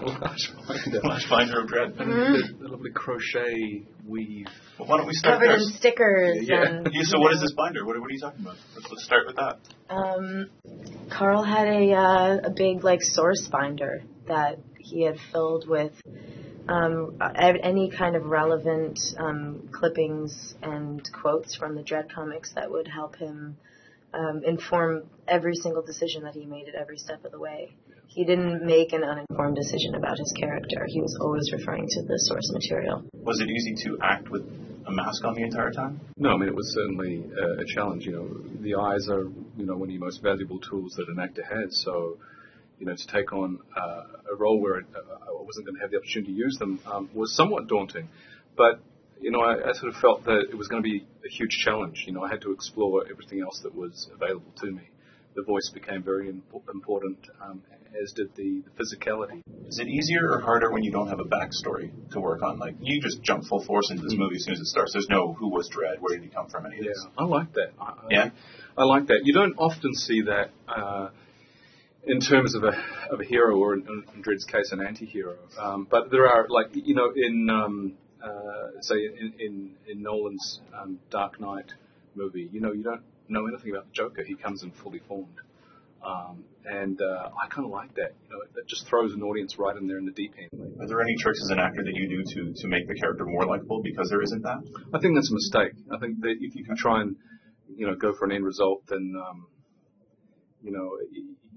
Flash finder of dread. The lovely crochet weave. Well, why don't we start covered in stickers. Yeah. So what is this binder? What are you talking about? Let's start with that. Karl had a big source binder that he had filled with any kind of relevant clippings and quotes from the Dread comics that would help him inform every single decision that he made at every step of the way. He didn't make an uninformed decision about his character. He was always referring to the source material. Was it easy to act with a mask on the entire time? No, I mean, it was certainly a challenge. The eyes are, one of your most valuable tools that an actor has. So, to take on a role where I wasn't going to have the opportunity to use them was somewhat daunting. But, I sort of felt that it was going to be a huge challenge. I had to explore everything else that was available to me. The voice became very important, as did the physicality. Is it easier or harder when you don't have a backstory to work on? Like, you just jump full force into this movie as soon as it starts. There's no who was Dredd, where did he come from, any of this. I like that. I like that. You don't often see that in terms of a hero, or in Dredd's case, an anti-hero. But there are, say in Nolan's Dark Knight movie, you don't know anything about the Joker. He comes in fully formed. I kind of like that. That just throws an audience right in there in the deep end. Are there any tricks as an actor that you do to make the character more likable because there isn't that? I think that's a mistake. I think that if you can try and, go for an end result, then,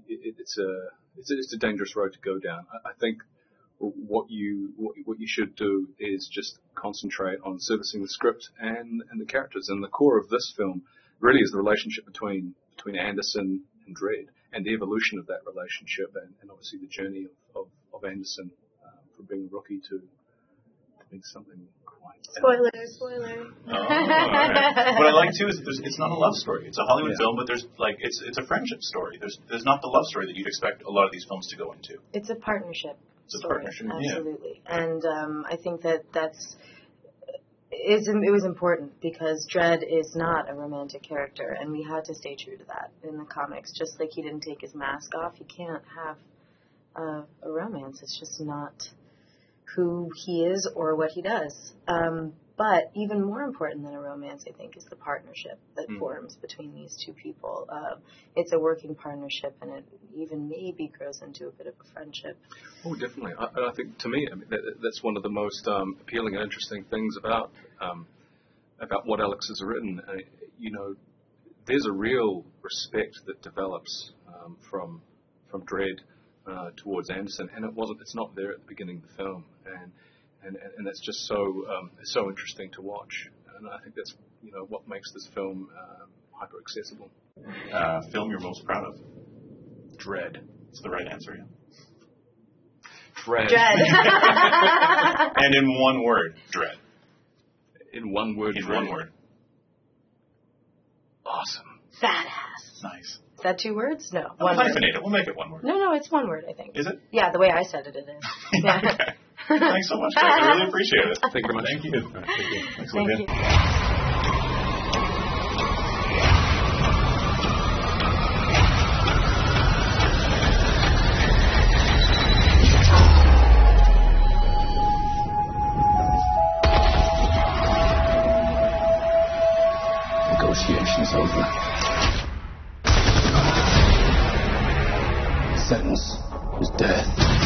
it's a dangerous road to go down. I think what you should do is just concentrate on servicing the script and the characters. And the core of this film really is the relationship between Anderson and Dredd, and the evolution of that relationship, and obviously the journey of Anderson from being a rookie to being something quite... Spoiler. Oh, right. What I like too is it's not a love story. It's a Hollywood film, but there's it's a friendship story. There's not the love story that you'd expect a lot of these films to go into. It's a partnership. It's a partnership, absolutely. Yeah. And I think it was important because Dredd is not a romantic character, and we had to stay true to that in the comics. Just like he didn't take his mask off, he can't have a romance. It's just not who he is or what he does. But even more important than a romance, I think, is the partnership that forms between these two people. It's a working partnership, and it even maybe grows into a bit of a friendship. Oh, definitely. I think, to me, that's one of the most appealing and interesting things about what Alex has written. There's a real respect that develops from Dredd towards Anderson, and it's not there at the beginning of the film, and that's just so interesting to watch, and I think that's what makes this film hyper accessible. Film you're most proud of? Dredd. It's the right answer. Yeah. Dredd. And in one word, Dredd. In one word. In one word. Awesome. Badass. Nice. Is that 2 words? No. We'll hyphenate it. We'll make it one word. No, it's 1 word, I think. Is it? Yeah, the way I said it is. Yeah. Okay. Thanks so much, guys. I really appreciate it. Thank you very much. Thank you. Right, thank you. Thanks, Thank Olivia. you. Negotiations over. The sentence was death.